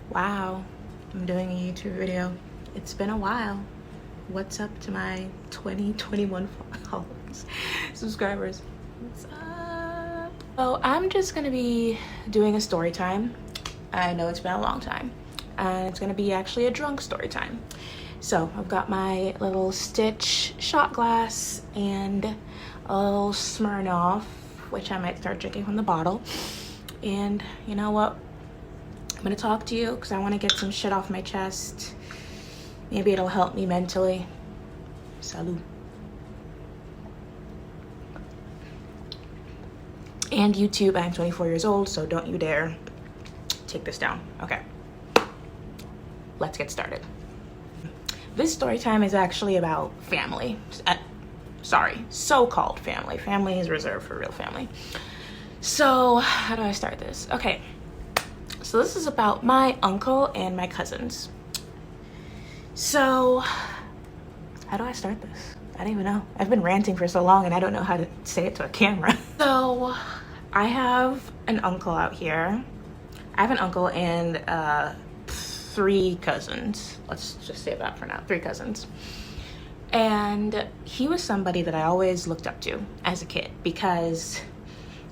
Wow, I'm doing a YouTube video. It's been a while. What's up to my 2021 followers, subscribers? What's up? So I'm just gonna be doing a story time. I know it's been a long time, and it's gonna be actually a drunk story time. So I've got my little Stitch shot glass and a little Smirnoff, which I might start drinking from the bottle. And you know what? I'm gonna talk to you because I want to get some shit off my chest. Maybe it'll help me mentally. Salud. And YouTube, I'm 24 years old, so don't you dare take this down. Okay, let's get started. This story time is actually about family. Sorry, so-called family. Family is reserved for real family. So how do I start this? Okay. So this is about my uncle and my cousins. So how do I start this? I don't even know. I've been ranting for so long and I don't know how to say it to a camera. So I have an uncle out here. I have an uncle and 3 cousins. Let's just say that for now, 3 cousins. And he was somebody that I always looked up to as a kid because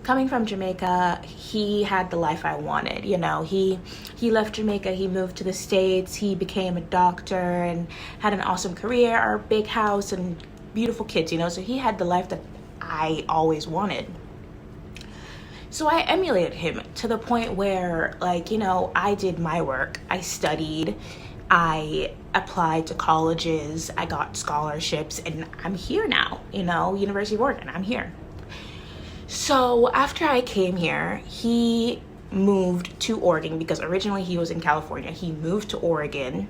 coming from Jamaica, he had the life I wanted. You know, he left Jamaica, he moved to the States, he became a doctor and had an awesome career, our big house and beautiful kids, you know, so he had the life that I always wanted. So I emulated him to the point where, like, you know, I did my work, I studied, I applied to colleges, I got scholarships, and I'm here now, you know, University of Oregon, I'm here. So after I came here, he moved to Oregon because originally he was in California. He moved to Oregon,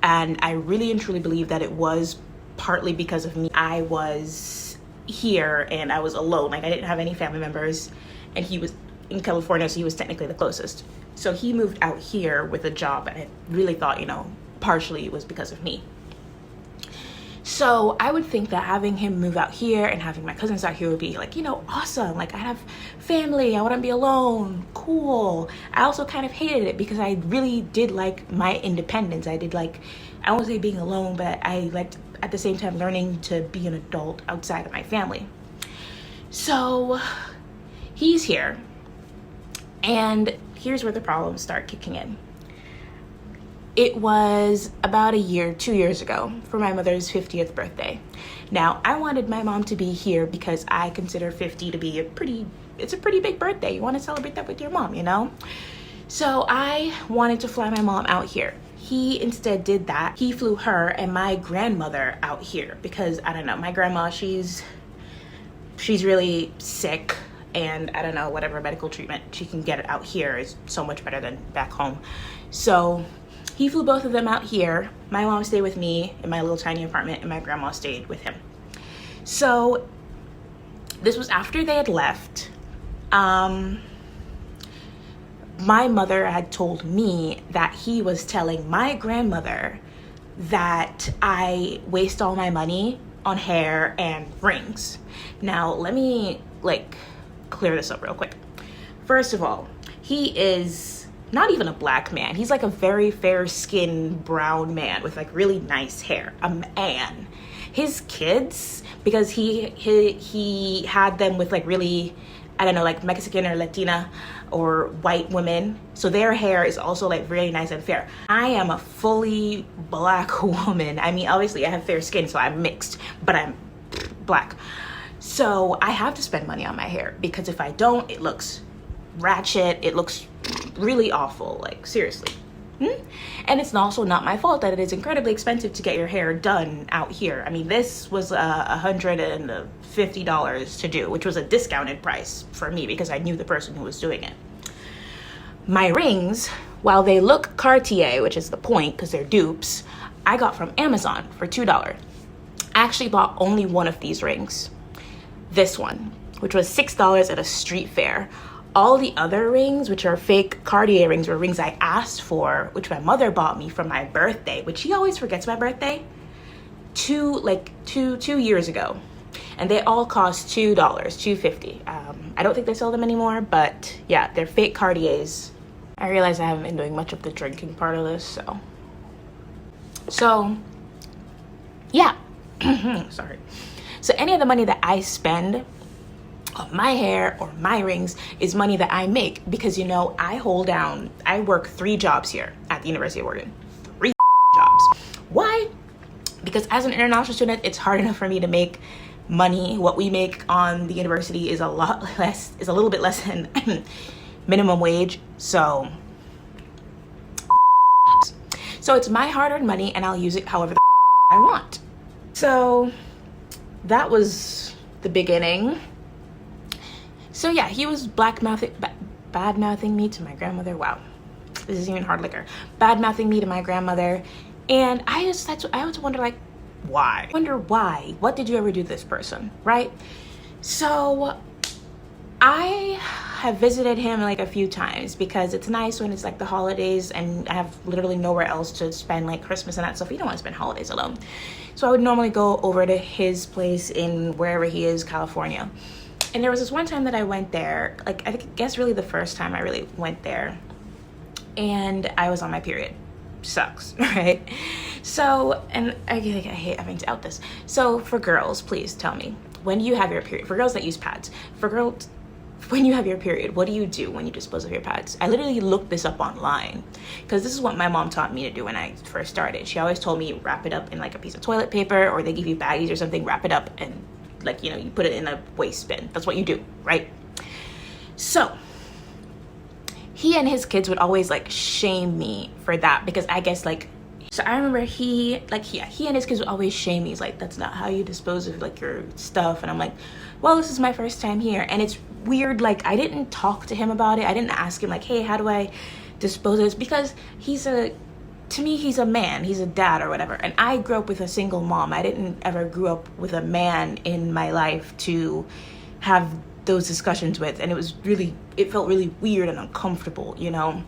and I really and truly believe that it was partly because of me. I was here and I was alone. Like, I didn't have any family members, and he was in California, so he was technically the closest. So he moved out here with a job, and I really thought, you know, partially it was because of me. So I would think that having him move out here and having my cousins out here would be, like, you know, awesome. Like, I have family, I wouldn't be alone, cool. I also kind of hated it because I really did like my independence. I did like, I won't say being alone, but I liked at the same time learning to be an adult outside of my family. So he's here, and here's where the problems start kicking in. It was about 2 years ago for my mother's 50th birthday. Now, I wanted my mom to be here because I consider 50 to be it's a pretty big birthday. You want to celebrate that with your mom, you know? So I wanted to fly my mom out here. He instead did that. He flew her and my grandmother out here because, I don't know, my grandma, she's really sick, and I don't know, whatever medical treatment she can get out here is so much better than back home. So he flew both of them out here. My mom stayed with me in my little tiny apartment, and my grandma stayed with him. So this was after they had left. My mother had told me that he was telling my grandmother that I waste all my money on hair and rings. Now, let me, like, clear this up real quick. First of all, he is not even a black man. He's like a very fair-skinned brown man with like really nice hair. A man. His kids, because he had them with like really, I don't know, like Mexican or Latina or white women. So their hair is also like really nice and fair. I am a fully black woman. I mean, obviously I have fair skin, so I'm mixed, but I'm black. So I have to spend money on my hair because if I don't, it looks ratchet, it looks really awful, like, seriously. And it's also not my fault that it is incredibly expensive to get your hair done out here. I mean, this was $150 to do, which was a discounted price for me because I knew the person who was doing it. My rings, while they look Cartier, which is the point because they're dupes, I got from Amazon for $2. I actually bought only one of these rings, this one, which was $6 at a street fair. All the other rings, which are fake Cartier rings, were rings I asked for, which my mother bought me for my birthday, which she always forgets my birthday, two years ago. And they all cost $2, $2.50. I don't think they sell them anymore, but yeah, they're fake Cartiers. I realize I haven't been doing much of the drinking part of this, so yeah. Sorry. So any of the money that I spend on my hair or my rings is money that I make, because you know, I work 3 jobs here at the University of Oregon. 3 jobs. Why? Because as an international student, it's hard enough for me to make money. What we make on the university is a little bit less than minimum wage. So it's my hard-earned money, and I'll use it however I want. So that was the beginning. So yeah, he was bad-mouthing me to my grandmother. Wow, this is even hard liquor. Bad-mouthing me to my grandmother. And I always wonder, like, why? Why? What did you ever do to this person, right? So I have visited him like a few times, because it's nice when it's like the holidays and I have literally nowhere else to spend like Christmas and that stuff. You don't want to spend holidays alone. So I would normally go over to his place in wherever he is, California. And there was this one time that I went there, like I guess really the first time I really went there, and I was on my period. Sucks, right? So, and I hate having to out this. So for girls, please tell me, when you have your period, for girls that use pads, when you have your period, what do you do when you dispose of your pads? I literally looked this up online, because this is what my mom taught me to do when I first started. She always told me, wrap it up in like a piece of toilet paper, or they give you baggies or something, wrap it up and, like, you know, you put it in a waste bin. That's what you do, right? So he and his kids would always like shame me for that, because I guess like, so I remember he and his kids would always shame me. He's like, that's not how you dispose of like your stuff. And I'm like, well, this is my first time here. And it's weird, like I didn't talk to him about it. I didn't ask him like, hey, how do I dispose of this? Because to me, he's a man, he's a dad or whatever. And I grew up with a single mom. I didn't ever grew up with a man in my life to have those discussions with. And it felt really weird and uncomfortable, you know?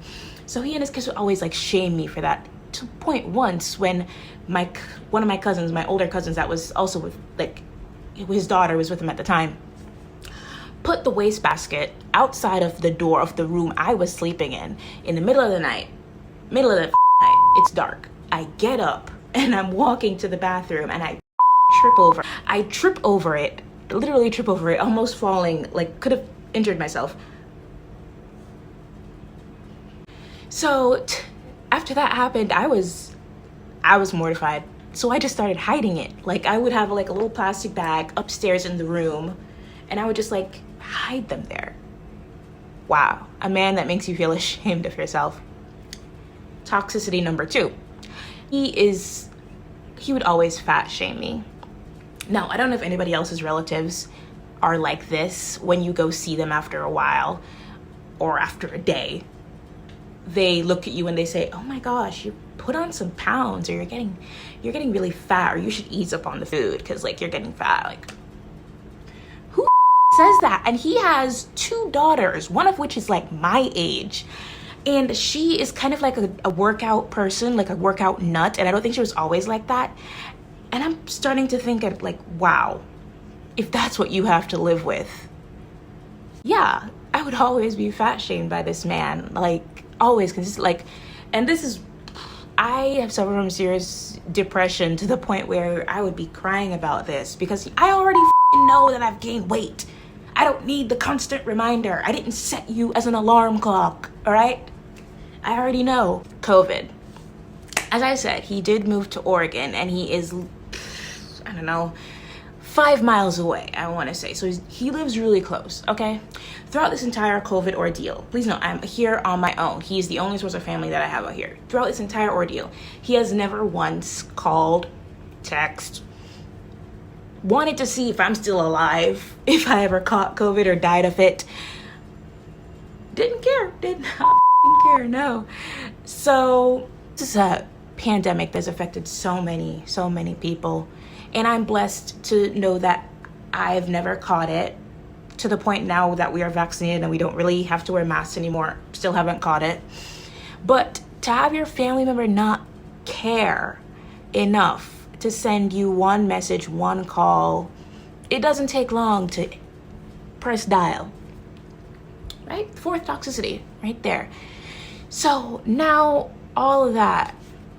So he and his kids would always like shame me for that, to the point once when one of my cousins, my older cousins that was also with, like, his daughter was with him at the time, put the wastebasket outside of the door of the room I was sleeping in the middle of the night. It's dark. I get up and I'm walking to the bathroom and I trip over it, literally trip over it, almost falling, like could have injured myself. So after that happened, I was mortified. So I just started hiding it. Like I would have like a little plastic bag upstairs in the room, and I would just like hide them there. Wow, a man that makes you feel ashamed of yourself. Toxicity number 2. He would always fat shame me. Now, I don't know if anybody else's relatives are like this. When you go see them after a while or after a day, they look at you and they say, oh my gosh, you put on some pounds, or you're getting really fat, or you should ease up on the food because like you're getting fat. Like, who says that? And he has 2 daughters, one of which is like my age. And she is kind of like a workout person, like a workout nut. And I don't think she was always like that. And I'm starting to think of like, wow, if that's what you have to live with. Yeah, I would always be fat shamed by this man. Like always, because like, and this is, I have suffered from serious depression to the point where I would be crying about this, because I already know that I've gained weight. I don't need the constant reminder. I didn't set you as an alarm clock, all right? I already know. COVID. As I said, he did move to Oregon, and he is, I don't know, 5 miles away, I want to say. So he lives really close, okay? Throughout this entire COVID ordeal, please know, I'm here on my own. He's the only source of family that I have out here. Throughout this entire ordeal, he has never once called, text, wanted to see if I'm still alive, if I ever caught COVID or died of it. Didn't care, did not care, no. So this is a pandemic that's affected so many people, and I'm blessed to know that I've never caught it, to the point now that we are vaccinated and we don't really have to wear masks anymore. Still haven't caught it. But to have your family member not care enough to send you one message, one call, it doesn't take long to press dial, right? 4th toxicity right there. So now all of that,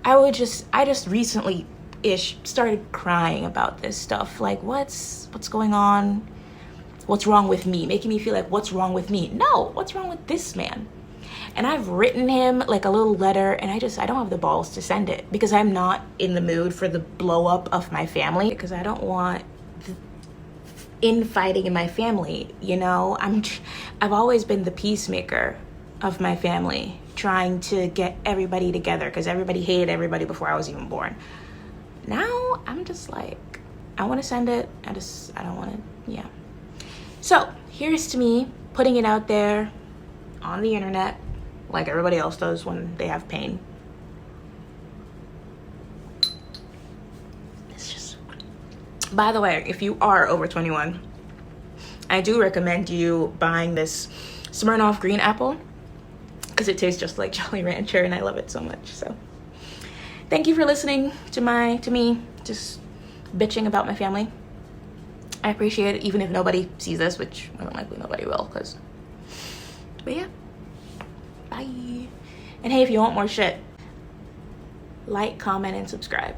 I just recently ish started crying about this stuff. Like, what's going on? What's wrong with me? Making me feel like, what's wrong with me? No, what's wrong with this man? And I've written him like a little letter, and I don't have the balls to send it because I'm not in the mood for the blow up of my family, because I don't want infighting in my family, you know? I've always been the peacemaker of my family, trying to get everybody together because everybody hated everybody before I was even born. Now I'm just like, I want to send it. I don't want to, yeah. So here's to me putting it out there on the internet like everybody else does when they have pain. It's just, by the way, if you are over 21, I do recommend you buying this Smirnoff Green Apple because it tastes just like Jolly Rancher and I love it so much. So thank you for listening to me just bitching about my family. I appreciate it, even if nobody sees this, which more than likely nobody will, but yeah, bye. And hey, if you want more shit, like, comment, and subscribe.